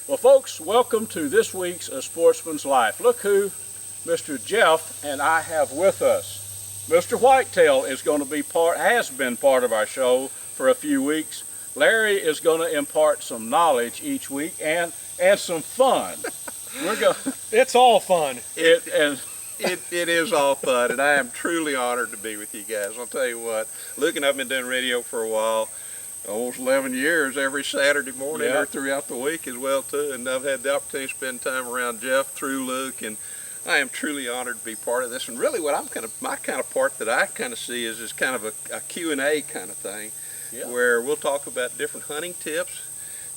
Well, folks, welcome to this week's A Sportsman's Life. Look who Mr. Jeff and I have with us. Mr. Whitetail is going to be has been part of our show for a few weeks. Larry is going to impart some knowledge each week and some fun. It's all fun. It is all fun, and I am truly honored to be with you guys. I'll tell you what, Luke and I have been doing radio for a while. Almost 11 years, every Saturday morning or throughout the week as well too, and I've had the opportunity to spend time around Jeff through Luke, and I am truly honored to be part of this. And really what my kind of part that I kind of see is kind of a Q&A kind of thing, where we'll talk about different hunting tips,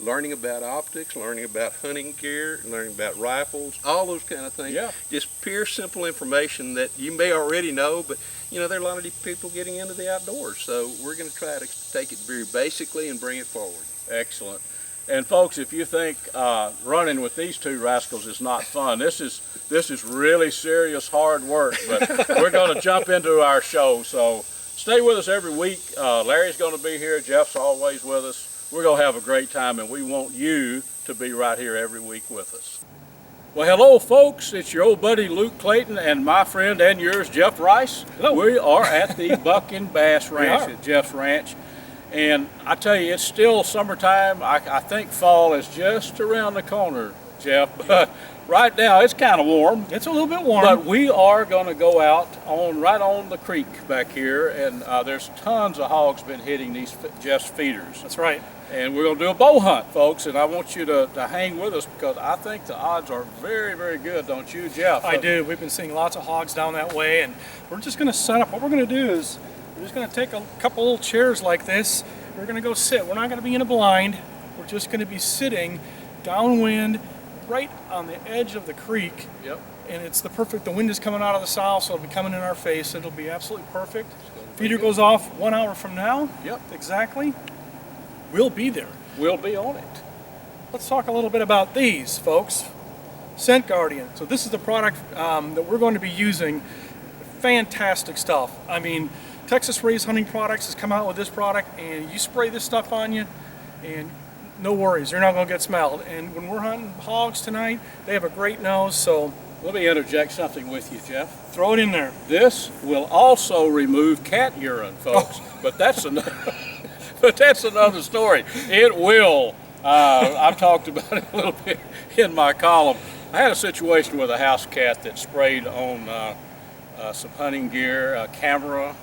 learning about optics, learning about hunting gear, learning about rifles, all those kind of things. Just pure simple information that you may already know, but you know, there are a lot of people getting into the outdoors, so we're going to try to take it very basically and bring it forward. Excellent. And folks, if you think running with these two rascals is not fun, this is really serious hard work, but we're going to jump into our show, so stay with us every week. Larry's going to be here, Jeff's always with us. We're going to have a great time, and we want you to be right here every week with us. Well, hello folks, it's your old buddy Luke Clayton and my friend and yours, Jeff Rice. Hello. We are at the Buck and Bass Ranch at Jeff's Ranch. And I tell you, it's still summertime. I think fall is just around the corner, Jeff. But right now it's kind of warm. It's a little bit warm. But we are going to go out right on the creek back here, and there's tons of hogs been hitting these Jeff's feeders. That's right. And we're going to do a bow hunt, folks, and I want you to hang with us because I think the odds are very, very good, don't you, Jeff? I do. We've been seeing lots of hogs down that way, and we're just going to set up. What we're going to do is we're just going to take a couple little chairs like this. We're going to go sit. We're not going to be in a blind. We're just going to be sitting downwind right on the edge of the creek. Yep. And it's the wind is coming out of the south, so it'll be coming in our face. It'll be absolutely perfect. Feeder goes off 1 hour from now. Yep. Exactly. We'll be there. We'll be on it. Let's talk a little bit about these, folks. Scent Guardian. So this is the product that we're going to be using. Fantastic stuff. I mean, Texas Raised Hunting Products has come out with this product, and you spray this stuff on you, and no worries, you're not going to get smelled. And when we're hunting hogs tonight, they have a great nose, so... Let me interject something with you, Jeff. Throw it in there. This will also remove cat urine, folks, but that's another... But that's another story. It will. I've talked about it a little bit in my column. I had a situation with a house cat that sprayed on some hunting gear, a camera,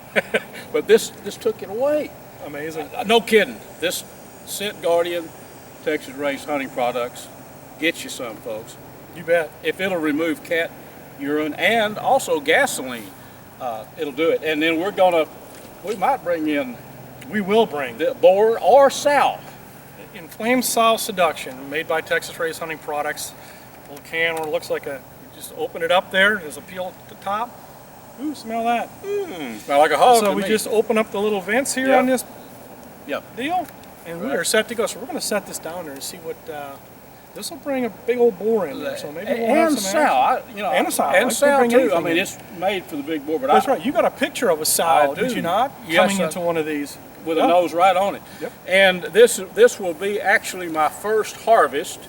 but this took it away. Amazing. No kidding. This Scent Guardian Texas Raised Hunting Products, get you some, folks. You bet. If it'll remove cat urine and also gasoline, it'll do it. And then we might bring in... We will bring the boar or sow. Inflamed Sow Seduction, made by Texas Raised Hunting Products. Little can where it looks like you just open it up there. There's a peel at the top. Ooh, smell that. Smell like a hog. So we just open up the little vents here on this deal, and we are set to go. So we're going to set this down there and see what. This will bring a big old boar in there, so maybe we'll have some sow. And a sow. And sow too. I mean, it's made for the big boar, but that's right. You got a picture of a sow, did you not? Yes, coming into one of these with a nose right on it. Yep. And this will be actually my first harvest,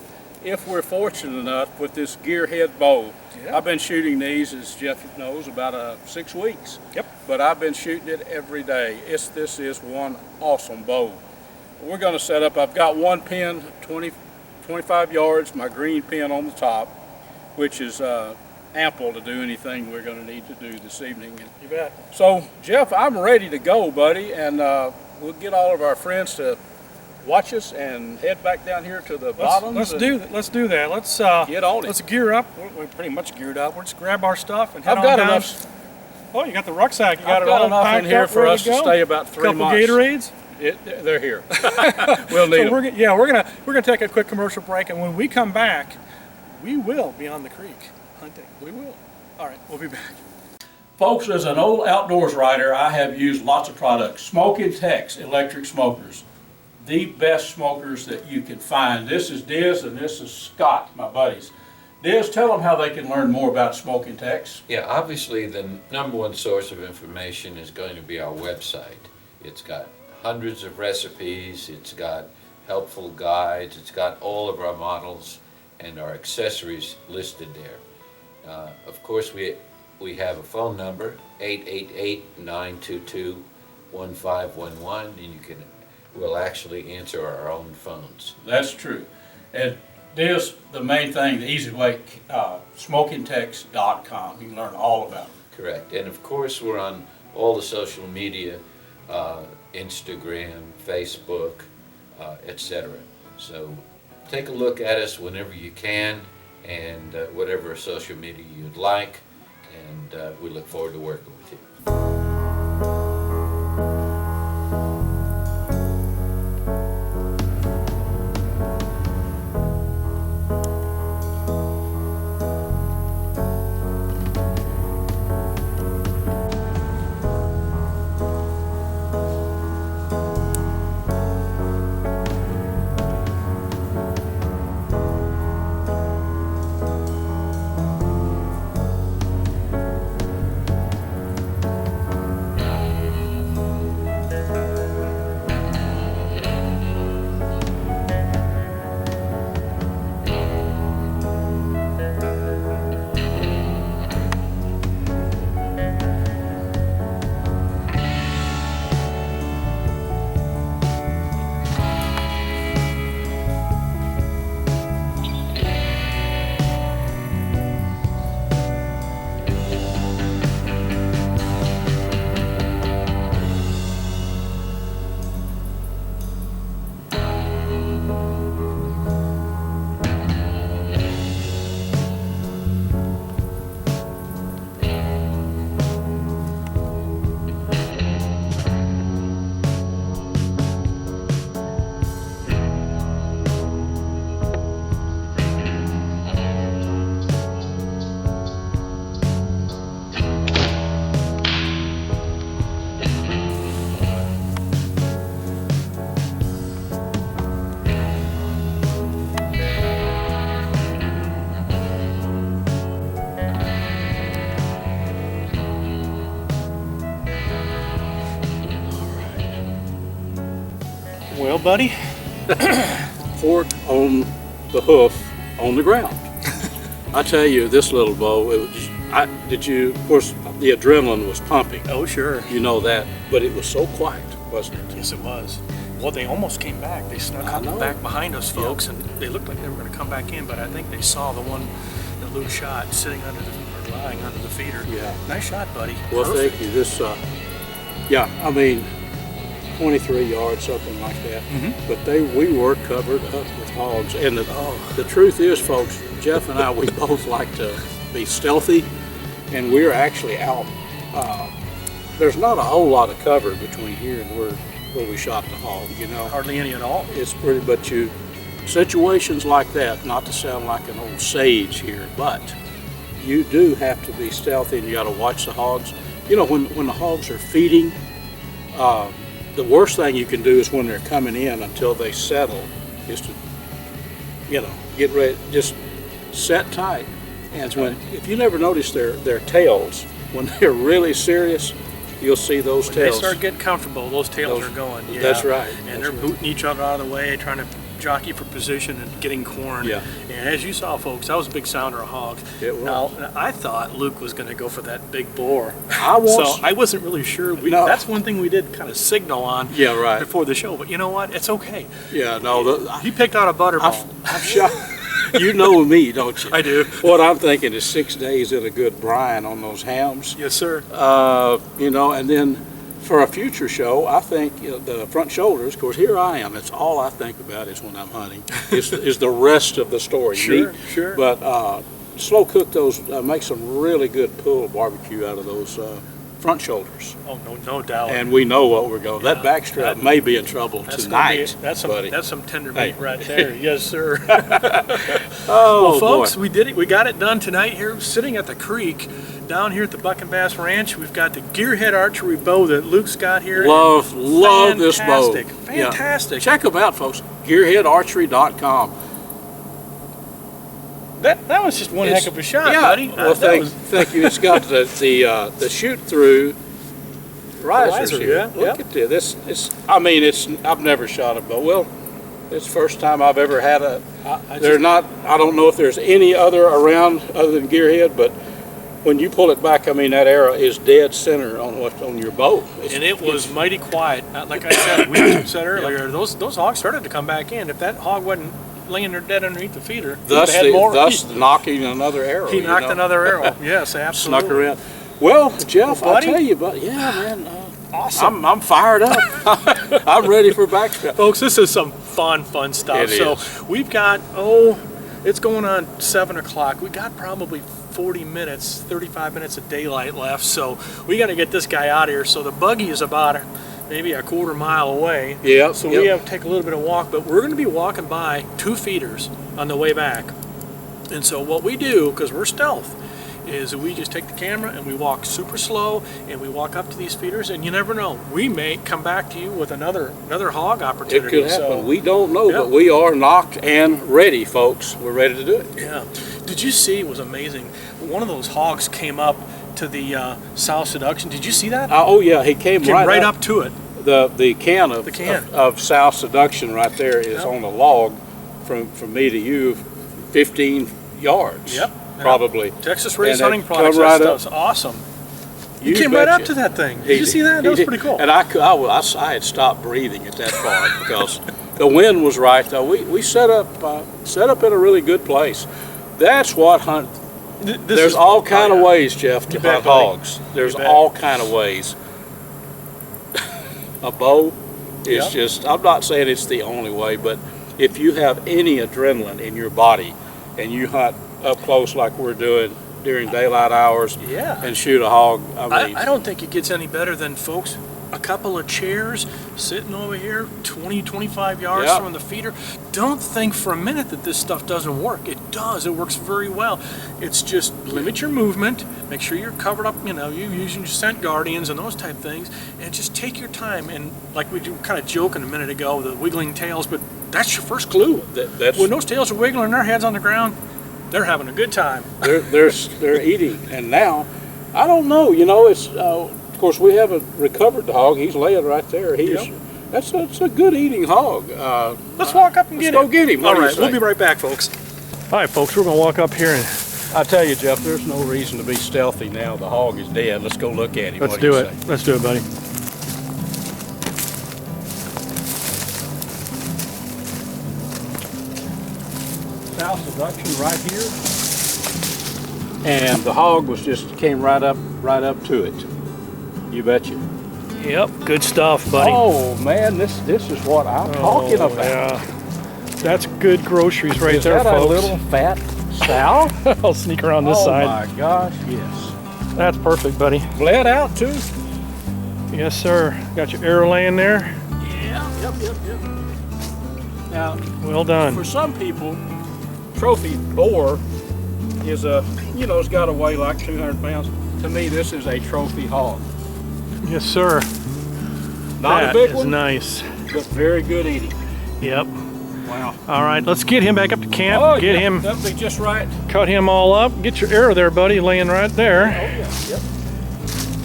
if we're fortunate enough, with this gearhead bow. Yeah. I've been shooting these, as Jeff knows, about 6 weeks. Yep. But I've been shooting it every day. This is one awesome bow. We're going to set up. I've got one pin, 25 yards, my green pin on the top, which is ample to do anything we're going to need to do this evening. You bet. So, Jeff, I'm ready to go, buddy, and we'll get all of our friends to watch us and head back down here to the bottoms. Let's do that. Let's do that. Let's get on it. Let's gear up. We're pretty much geared up. We'll just grab our stuff and head I've got on down. enough. Oh, you got the rucksack. You got I've it got all enough packed in here up, for ready us to to go? stay about 3 Couple months. Gatorades. They're here. We'll need So them. we're gonna take a quick commercial break, and when we come back, we will be on the creek hunting. We will. All right, we'll be back. Folks, as an old outdoors writer, I have used lots of products. Smoking Tex electric smokers, the best smokers that you can find. This is Diz and this is Scott, my buddies. Diz, tell them how they can learn more about Smoking Tex. Yeah, obviously the number one source of information is going to be our website. It's got hundreds of recipes, it's got helpful guides, it's got all of our models and our accessories listed there. Of course, we have a phone number, 888-922-1511, and we'll actually answer our own phones. That's true. And Diz, the main thing, the easy way, smokingtex.com. You can learn all about it. Correct. And of course, we're on all the social media, Instagram, Facebook, etc. So take a look at us whenever you can, and whatever social media you'd like, and we look forward to working with you. Well, buddy, Fork on the hoof on the ground. I tell you, this little bow, it was, of course, the adrenaline was pumping. oh sure. You know that, but it was so quiet, wasn't it? Yes, it was. Well, they almost came back. They snuck I up know. back behind us, folks, and they looked like they were going to come back in, but I think they saw the one that Luke shot sitting under the, or lying under the feeder. Yeah. Nice shot, buddy. Well, Perfect. thank you. This, yeah, I mean, 23 yards, something like that. But we were covered up with hogs. And the truth is, folks, Jeff and I, we both like to be stealthy, and we're actually out. There's not a whole lot of cover between here and where we shot the hog, you know. Hardly any at all. It's pretty, but situations like that, not to sound like an old sage here, but you do have to be stealthy and you got to watch the hogs. You know, when the hogs are feeding, the worst thing you can do is when they're coming in until they settle, is to, you know, get ready, just set tight. And if you never notice their tails, when they're really serious, you'll see those When tails. they start getting comfortable, those tails are going. Yeah. That's right. And they're booting each other out of the way, trying to jockey for position and getting corn. Yeah. And as you saw, folks, I was a big sounder of hogs. It was. Now, I thought Luke was going to go for that big boar. was. So I wasn't really sure. No. That's one thing we did kind of signal on Yeah, right. before the show. But you know what? It's okay. Yeah, no, He picked out a butterball. I've shot. You know me, don't you? I do. What I'm thinking is 6 days in a good brine on those hams. Yes, sir. You know, and then for a future show, I think the front shoulders, of course, here I am. It's all I think about is when I'm hunting, is the rest of the story. Sure, meat. sure. But slow cook those, make some really good pulled barbecue out of those front shoulders. Oh, no doubt. And we know what we're going. Yeah, That backstrap may be in trouble tonight, that's buddy. some tender meat Hey. right there. Yes, sir. Oh, Well, folks, boy. we did it. We got it done tonight here, sitting at the creek down here at the Buck and Bass Ranch. We've got the Gearhead archery bow that Luke's got here. Love this bow. Fantastic, Yeah. fantastic. Check them out, folks. GearheadArchery.com. That was just one heck of a shot, Yeah. buddy. Well, thank you. It's got the shoot through risers riser, here. yeah, Look yeah. at this. I've never shot a bow. Well, it's the first time I've ever had a. I don't know if there's any other around other than Gearhead, but when you pull it back, I mean that arrow is dead center on what's on your bow. And it was mighty quiet. Like I said, we said earlier, those hogs started to come back in. If that hog wasn't laying there dead underneath the feeder, Thus, had more. knocking another arrow. He knocked another arrow. Yes, absolutely. Snuck her in. Well, Jeff, Well, I buddy. tell you, but yeah, man, Awesome. I'm fired up. I'm ready for backstrap. Folks, this is some fun stuff. It so is. we've got, it's going on 7 o'clock. We got probably 40 minutes, 35 minutes of daylight left. So we got to get this guy out of here. So the buggy is about maybe a quarter mile away. Yeah. So we have to take a little bit of walk, but we're going to be walking by 2 feeders on the way back. And so what we do, because we're stealth, is we just take the camera and we walk super slow and we walk up to these feeders, and you never know, we may come back to you with another hog It opportunity. could happen. So, We don't know, Yeah. but we are knocked and ready, folks. We're ready to do it. yeah. Did you see? It was amazing. One of those hogs came up to the South Seduction. Did you see that? Oh yeah, he came Right up to it. The can of The can. of South Seduction right there is Yep. on the log from me to you, 15 yards. Yep. Probably. Texas Raised And Hunting it Products. come right That up. stuff's awesome. He You came right up betcha. to that thing. Did you see that? That He was did. pretty cool. And I had stopped breathing at that part because the wind was right. Though we set up in a really good place. That's what hunt. There's all kind of ways, Jeff, to You bet, hunt buddy. hogs. There's bet. all kind of ways. A bow is Yeah. just. I'm not saying it's the only way, but if you have any adrenaline in your body and you hunt up close like we're doing during daylight hours Yeah. and shoot a hog, I mean, I don't think it gets any better than, folks, a couple of chairs sitting over here 20, 25 yards Yeah. from the feeder. Don't think for a minute that this stuff doesn't work. It does. It works very well. It's just limit your movement, make sure you're covered up, you're using your scent guardians and those type things, and just take your time. And like we were kind of joking a minute ago, the wiggling tails, but that's your first clue. that's When those tails are wiggling, their heads on the ground, they're having a good time. they're eating. And now, I don't know. It's of course we haven't recovered the hog. He's laying right there. That's a good eating hog. Let's walk up and get him. Go get him. All What do you right, we'll say? be right back, folks. All right, folks, we're gonna walk up here and I tell you, Jeff, there's no reason to be stealthy now. The hog is dead. Let's go look at him. let's What do you it. say? Let's do it, buddy. South Seduction right here. And the hog came right up to it. You betcha. Yep, good stuff, buddy. Oh man, this is what I'm talking about. Yeah. That's good groceries right Is there, that folks. a little fat sow? I'll sneak around this Oh side. my gosh, yes. That's perfect, buddy. Bled out too? Yes, sir. Got your arrow laying there. Yeah, yep. Now, Well done. for some people, trophy boar is it's got to weigh like 200 pounds. To me, this is a trophy hog. Yes, sir. Not That a big is one, nice. but very good eating. Yep. Wow. All right, let's get him back up to camp. Oh, get yeah, him, that'll be just right. cut him all up. Get your arrow there, buddy, laying right there. Oh yeah, yep.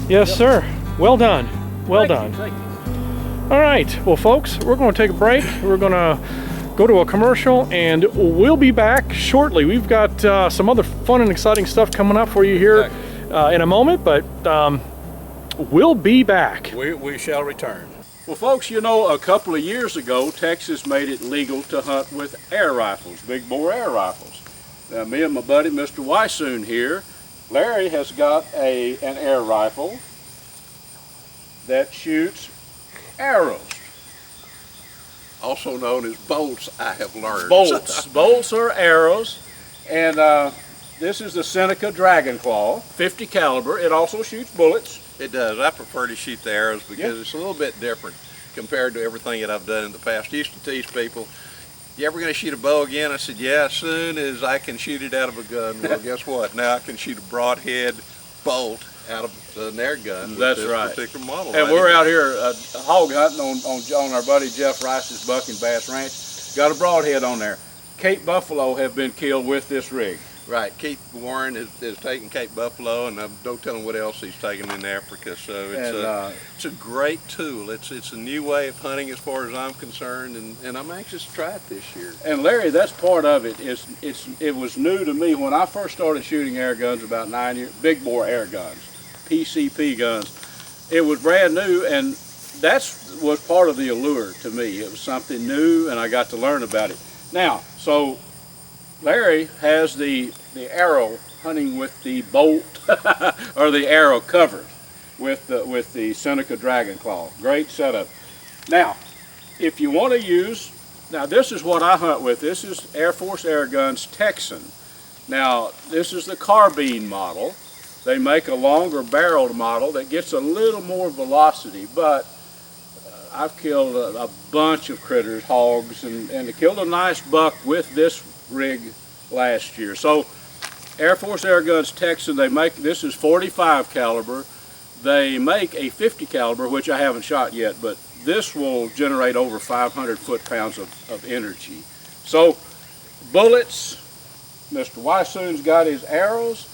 Yes, sir. Well done. Well done. Thank you. All right, well, folks, we're going to take a break. We're going to go to a commercial, and we'll be back shortly. We've got some other fun and exciting stuff coming up for you here in a moment, but we'll be back. We shall return. Well, folks, a couple of years ago, Texas made it legal to hunt with air rifles, big bore air rifles. Now, me and my buddy, Mr. Wysoon here, Larry has got an air rifle. that shoots arrows. Also known as bolts, I have learned. Bolts. Bolts are arrows. And this is the Seneca Dragon Claw, 50 caliber. It also shoots bullets. It does. I prefer to shoot the arrows because it's a little bit different compared to everything that I've done in the past. I used to tease people, you ever going to shoot a bow again? I said, yeah, as soon as I can shoot it out of a gun. Well, guess what? Now I can shoot a broadhead bolt out of an air gun with That's this right. particular model. And we're out here hog hunting on our buddy Jeff Rice's buck and bass ranch. Got a broadhead on there. Cape buffalo have been killed with this rig. Right. Keith Warren is taking Cape Buffalo, and don't tell him what else he's taking in Africa. So it's a great tool. It's a new way of hunting as far as I'm concerned, and I'm anxious to try it this year. And Larry, that's part of it. It was new to me when I first started shooting air guns about 9 years, big bore air guns, PCP guns. It was brand new, and was part of the allure to me. It was something new, and I got to learn about it. Now, so Larry has the arrow hunting with the bolt or the arrow covered with the Seneca Dragon Claw. Great setup. Now, if you want to use, now this is what I hunt with. This is Air Force Air Guns Texan. Now, this is the carbine model. They make a longer barreled model that gets a little more velocity, but I've killed a bunch of critters, hogs, and I killed a nice buck with this rig last year. So Air Force Air Guns Texan, this is 45 caliber. They make a 50 caliber, which I haven't shot yet, but this will generate over 500 foot-pounds of energy. So bullets, Mr. Wysoon's got his arrows.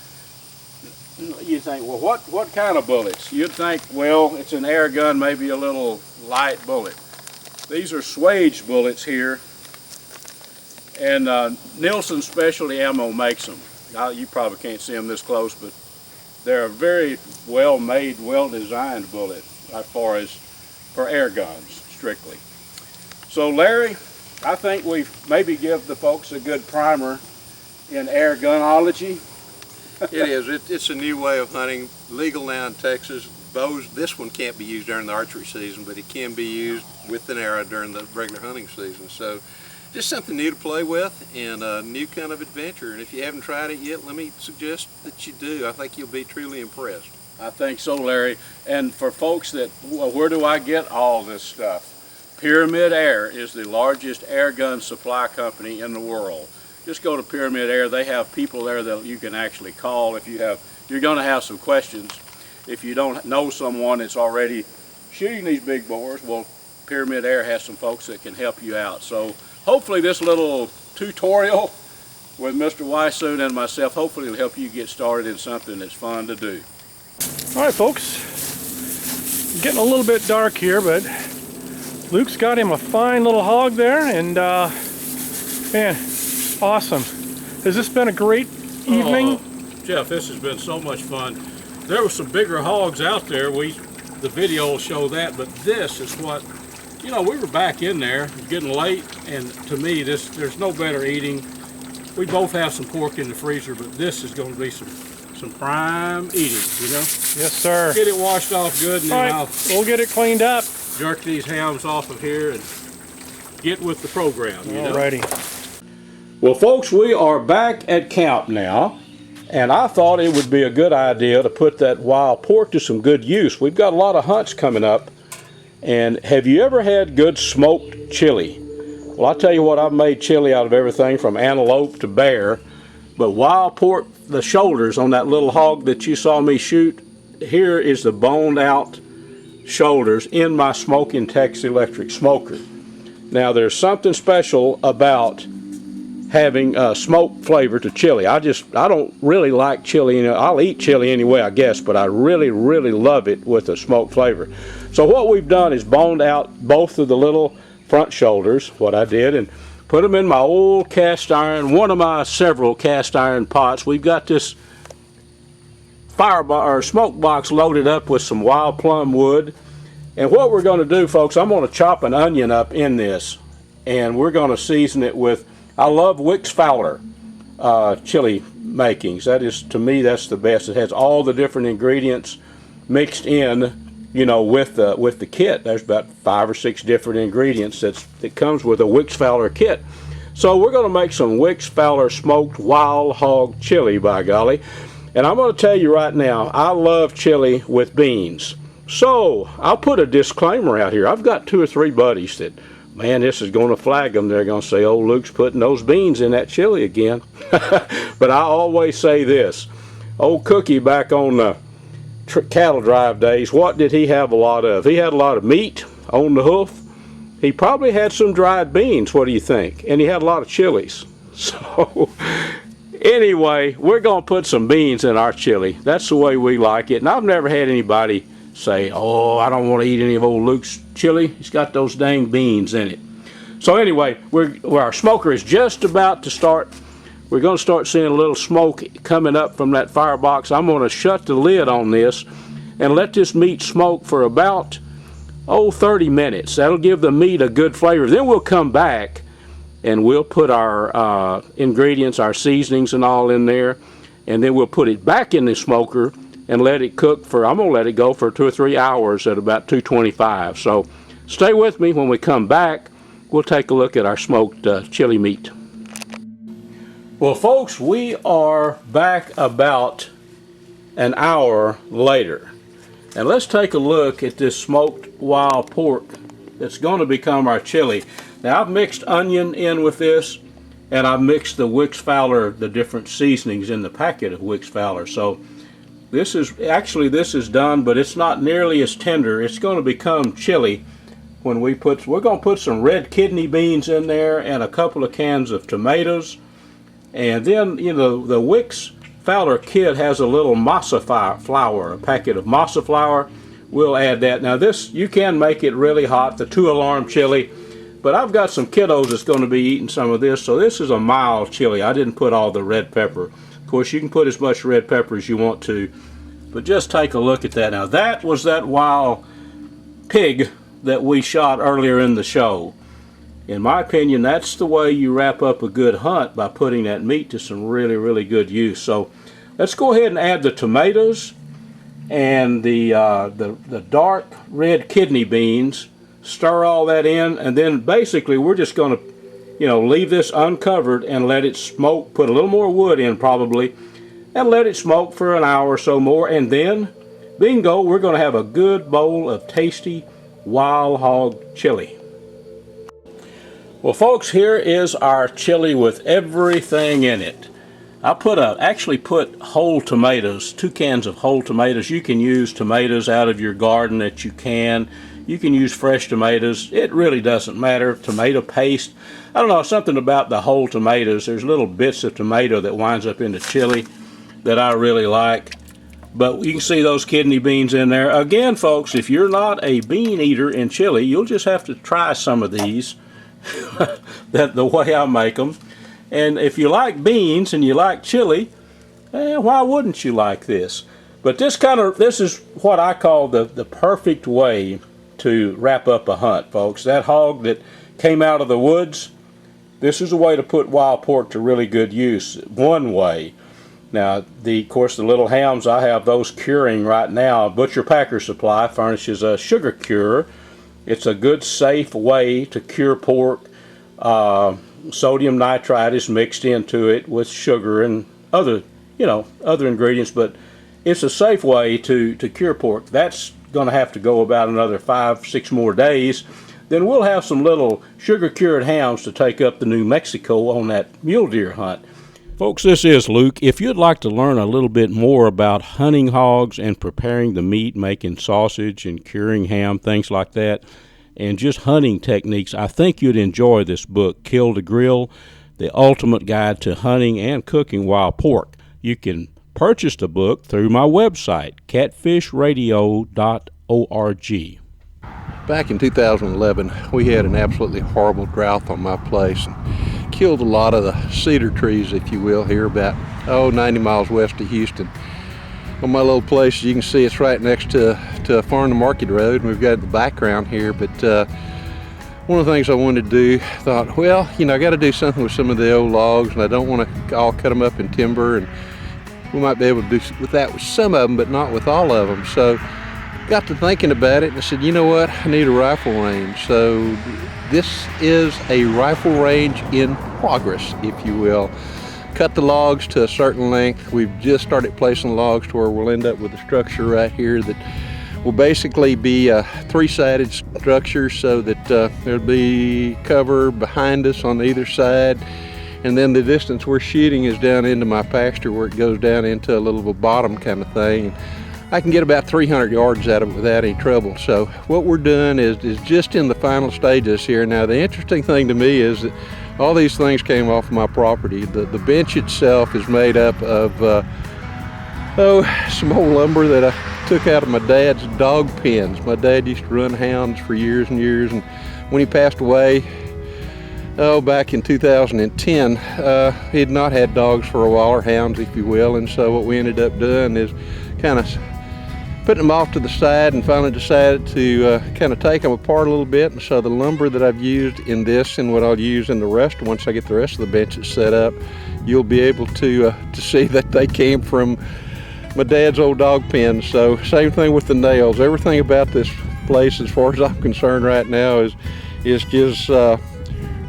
You think, well, what kind of bullets? You'd think, well, it's an air gun, maybe a little light bullet. These are Swage bullets here, and Nielsen Specialty Ammo makes them. Now, you probably can't see them this close, but they're a very well-made, well-designed bullet as far as for air guns, strictly. So, Larry, I think we've maybe give the folks a good primer in air gunology. It is. It's a new way of hunting, legal now in Texas. Bows, this one can't be used during the archery season, but it can be used with an arrow during the regular hunting season. So just something new to play with and a new kind of adventure. And if you haven't tried it yet, let me suggest that you do. I think you'll be truly impressed. I think so, Larry. And for folks that, well, where do I get all this stuff? Pyramyd Air is the largest air gun supply company in the world. Just go to Pyramyd Air. They have people there that you can actually call if you're going to have some questions. If you don't know someone that's already shooting these big bores, well, Pyramyd Air has some folks that can help you out. So hopefully this little tutorial with Mr. Wysoon and myself, hopefully it'll help you get started in something that's fun to do. All right, folks, getting a little bit dark here, but Luke's got him a fine little hog there, and man, awesome. Has this been a great evening? Jeff, this has been so much fun. There were some bigger hogs out there. The video will show that, but this is what, we were back in there, it was getting late, and to me, there's no better eating. We both have some pork in the freezer, but this is going to be some prime eating, Yes, sir. Get it washed off good, and then we'll get it cleaned up. Jerk these hams off of here and get with the program, Alrighty. Well, folks, we are back at camp now, and I thought it would be a good idea to put that wild pork to some good use. We've got a lot of hunts coming up, and have you ever had good smoked chili? Well, I'll tell you what, I've made chili out of everything from antelope to bear, but wild pork, the shoulders on that little hog that you saw me shoot, here is the boned out shoulders in my Smoking Texas electric smoker. Now, there's something special about having a smoke flavor to chili. I don't really like chili. I'll eat chili anyway, I guess, but I really, really love it with a smoke flavor. So what we've done is boned out both of the little front shoulders, what I did, and put them in my old cast iron, one of my several cast iron pots. We've got this smoke box loaded up with some wild plum wood. And what we're going to do, folks, I'm going to chop an onion up in this, and we're going to season it with, I love Wicks Fowler chili makings. That is, to me, that's the best. It has all the different ingredients mixed in you know, with the kit. There's about 5 or 6 different ingredients that comes with a Wicks Fowler kit. So we're going to make some Wicks Fowler smoked wild hog chili, by golly. And I'm going to tell you right now, I love chili with beans. So I'll put a disclaimer out here. I've got 2 or 3 buddies that, man, this is going to flag them. They're going to say, oh, Luke's putting those beans in that chili again. But I always say this. Old Cookie back on the cattle drive days, what did he have a lot of? He had a lot of meat on the hoof. He probably had some dried beans, what do you think? And he had a lot of chilies. So anyway, we're going to put some beans in our chili. That's the way we like it. And I've never had anybody say, oh, I don't want to eat any of old Luke's chili. He's got those dang beans in it. So anyway, our smoker is just about to start. We're going to start seeing a little smoke coming up from that firebox. I'm going to shut the lid on this and let this meat smoke for about 30 minutes. That'll give the meat a good flavor. Then we'll come back and we'll put our ingredients, our seasonings and all in there, and then we'll put it back in the smoker and let it cook for, I'm going to let it go for 2 or 3 hours at about 225. So stay with me. When we come back, we'll take a look at our smoked chili meat. Well, folks, we are back about an hour later. And let's take a look at this smoked wild pork that's going to become our chili. Now, I've mixed onion in with this, and I've mixed the Wicks Fowler, the different seasonings in the packet of Wicks Fowler. So this is done, but it's not nearly as tender. It's going to become chili when we're going to put some red kidney beans in there and a couple of cans of tomatoes. And then, you know, the Wicks Fowler kit has a little masa flour, a packet of masa flour. We'll add that. Now this, you can make it really hot, the 2-alarm chili, but I've got some kiddos that's going to be eating some of this, so this is a mild chili. I didn't put all the red pepper. Of course, you can put as much red pepper as you want to, but just take a look at that. Now that was that wild pig that we shot earlier in the show. In my opinion, that's the way you wrap up a good hunt, by putting that meat to some really, really good use. So let's go ahead and add the tomatoes and the dark red kidney beans. Stir all that in, and then basically we're just going to, you know, leave this uncovered and let it smoke. Put a little more wood in probably, and let it smoke for an hour or so more. And then, bingo, we're going to have a good bowl of tasty wild hog chili. Well, folks, here is our chili with everything in it. I actually put whole tomatoes, 2 cans of whole tomatoes. You can use tomatoes out of your garden that you can. You can use fresh tomatoes. It really doesn't matter. Tomato paste. I don't know, something about the whole tomatoes. There's little bits of tomato that winds up in the chili that I really like. But you can see those kidney beans in there. Again, folks, if you're not a bean eater in chili, you'll just have to try some of these. The way I make them. And if you like beans and you like chili, why wouldn't you like this? But this is what I call the perfect way to wrap up a hunt, folks. That hog that came out of the woods, this is a way to put wild pork to really good use. One way. Now, of course, the little hams, I have those curing right now. Butcher Packer Supply furnishes a sugar cure. It's a good, safe way to cure pork. Sodium nitrite is mixed into it with sugar and other ingredients, but it's a safe way to cure pork. That's going to have to go about another 5-6 more days. Then we'll have some little sugar-cured hams to take up to New Mexico on that mule deer hunt. Folks, this is Luke. If you'd like to learn a little bit more about hunting hogs and preparing the meat, making sausage and curing ham, things like that, and just hunting techniques, I think you'd enjoy this book, Kill to Grill, The Ultimate Guide to Hunting and Cooking Wild Pork. You can purchase the book through my website, catfishradio.org. Back in 2011, we had an absolutely horrible drought on my place and killed a lot of the cedar trees, if you will, here about 90 miles west of Houston. On my little place, you can see it's right next to a farm to market road, and we've got the background here. But one of the things I wanted to do, thought, well, I got to do something with some of the old logs, and I don't want to all cut them up in timber, and we might be able to do with that with some of them, but not with all of them. So got to thinking about it and I said, you know what, I need a rifle range. So this is a rifle range in progress, if you will. Cut the logs to a certain length. We've just started placing logs to where we'll end up with a structure right here that will basically be a three-sided structure, so that there'll be cover behind us on either side, and then the distance we're shooting is down into my pasture where it goes down into a little bottom kind of thing. I can get about 300 yards out of it without any trouble. So what we're doing is just in the final stages here. Now the interesting thing to me is that all these things came off my property. The bench itself is made up of some old lumber that I took out of my dad's dog pens. My dad used to run hounds for years and years, and when he passed away, back in 2010, he had not had dogs for a while, or hounds if you will, and so what we ended up doing is kind of putting them off to the side, and finally decided to kind of take them apart a little bit. And so the lumber that I've used in this and what I'll use in the rest, once I get the rest of the benches set up, you'll be able to see that they came from my dad's old dog pens. So same thing with the nails. Everything about this place, as far as I'm concerned right now, is just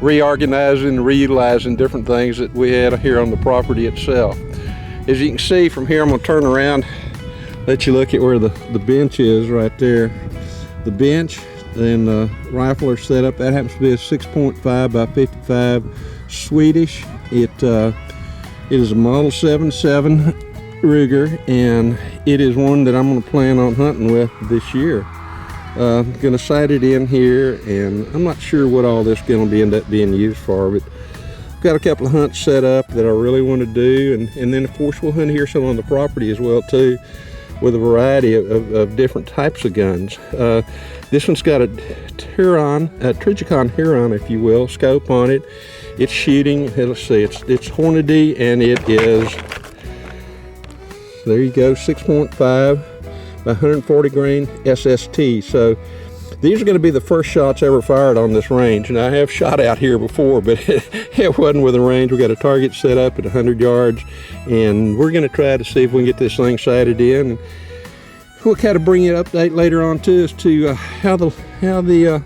reorganizing, reutilizing different things that we had here on the property itself. As you can see from here, I'm going to turn around, let you look at where the bench is right there. The bench and the rifle are set up. That happens to be a 6.5 by 55 Swedish. It is a Model 77 Ruger, and it is one that I'm going to plan on hunting with this year. I'm going to sight it in here, and I'm not sure what all this is going to end up being used for, but I've got a couple of hunts set up that I really want to do, and then of course we'll hunt here some on the property as well too, with a variety of different types of guns. This one's got a Trijicon Huron, if you will, scope on it. It's shooting, let's see, it's Hornady, and it is, there you go, 6.5 by 140 grain SST. So these are going to be the first shots ever fired on this range. And I have shot out here before, but it wasn't with a range. We got a target set up at 100 yards, and we're going to try to see if we can get this thing sighted in. We'll kind of bring you an update later on too as to how the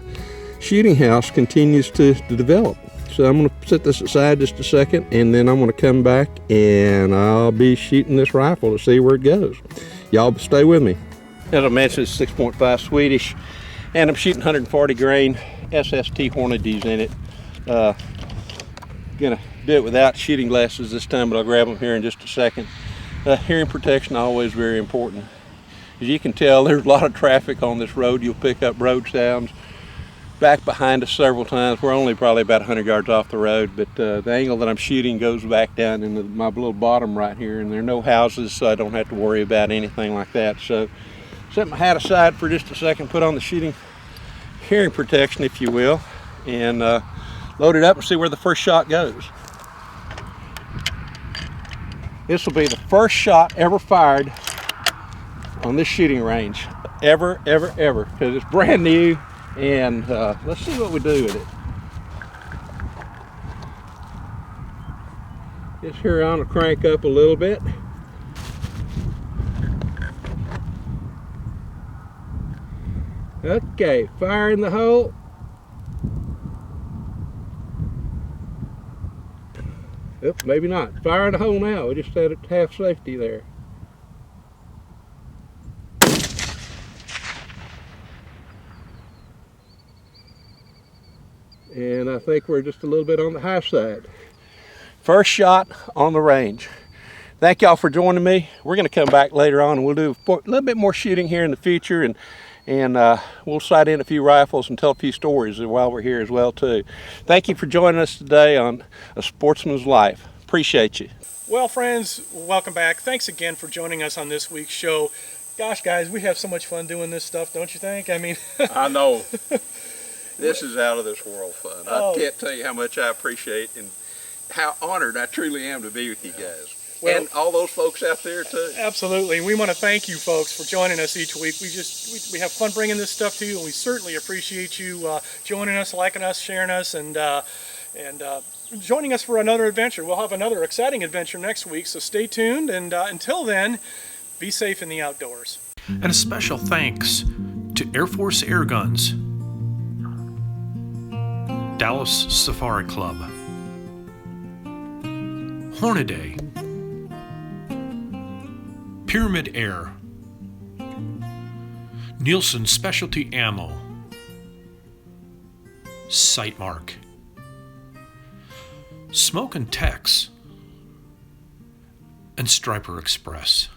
shooting house continues to develop. So I'm going to set this aside just a second, and then I'm going to come back and I'll be shooting this rifle to see where it goes. Y'all stay with me. As I mentioned, it's 6.5 Swedish, and I'm shooting 140 grain SST Hornadys in it. Gonna do it without shooting glasses this time, but I'll grab them here in just a second. Hearing protection always very important. As you can tell, there's a lot of traffic on this road. You'll pick up road sounds back behind us several times. We're only probably about 100 yards off the road, but the angle that I'm shooting goes back down into my little bottom right here, and there are no houses, so I don't have to worry about anything like that. So set my hat aside for just a second, put on the shooting hearing protection, if you will, and load it up and see where the first shot goes. This will be the first shot ever fired on this shooting range, ever, because it's brand new. And let's see what we do with it. This Huron will crank up a little bit. Okay, fire in the hole. Oops, maybe not. Fire in the hole now. We just had it half safety there. And I think we're just a little bit on the high side. First shot on the range. Thank y'all for joining me. We're going to come back later on and we'll do a little bit more shooting here in the future, and we'll sight in a few rifles and tell a few stories while we're here as well too. Thank you for joining us today on A Sportsman's Life. Appreciate you. Well, friends, welcome back. Thanks again for joining us on this week's show. Gosh, guys, we have so much fun doing this stuff, don't you think? I mean, I know. This is out of this world fun. I can't tell you how much I appreciate and how honored I truly am to be with you guys. Well, and all those folks out there too. Absolutely. We want to thank you folks for joining us each week. We have fun bringing this stuff to you, and we certainly appreciate you joining us, liking us, sharing us, and joining us for another adventure. We'll have another exciting adventure next week, so stay tuned, and until then, be safe in the outdoors. And a special thanks to Air Force Air Guns, Dallas Safari Club, Hornady, PYRAMYDAIR, Nielsen Specialty Ammo, Sightmark, Smoke and Tex, and Striper Express.